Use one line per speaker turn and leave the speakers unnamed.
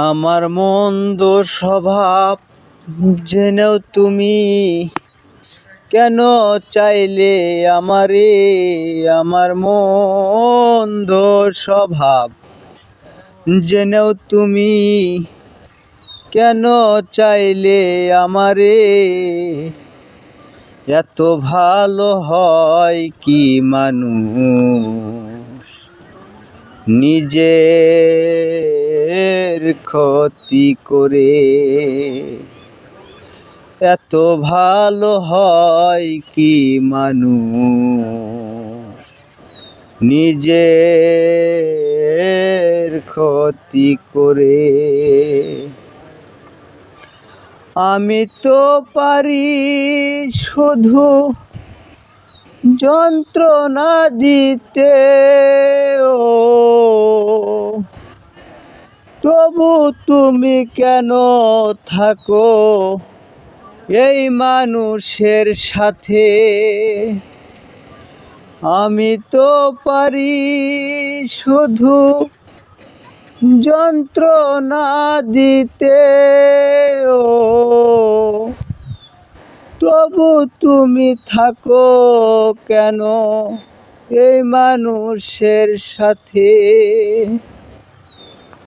আমার মন্দ স্বভাব জেনেও তুমি কেন চাইলে আমারে? আমার মন্দ স্বভাব জেনেও তুমি কেন চাইলে আমারে? এত ভালো হয় কি মানুষ নিজের ক্ষতি করে? এত ভালো হয় কি মানুষ নিজের ক্ষতি করে? আমি তো পারি শুধু যন্ত্রণা দিতে, তবু তুমি কেন থাকো এই মানুষের সাথে? আমি তো পারি শুধু যন্ত্রণা দিতে, তবু তুমি থাকো কেন এই মানুষের সাথে?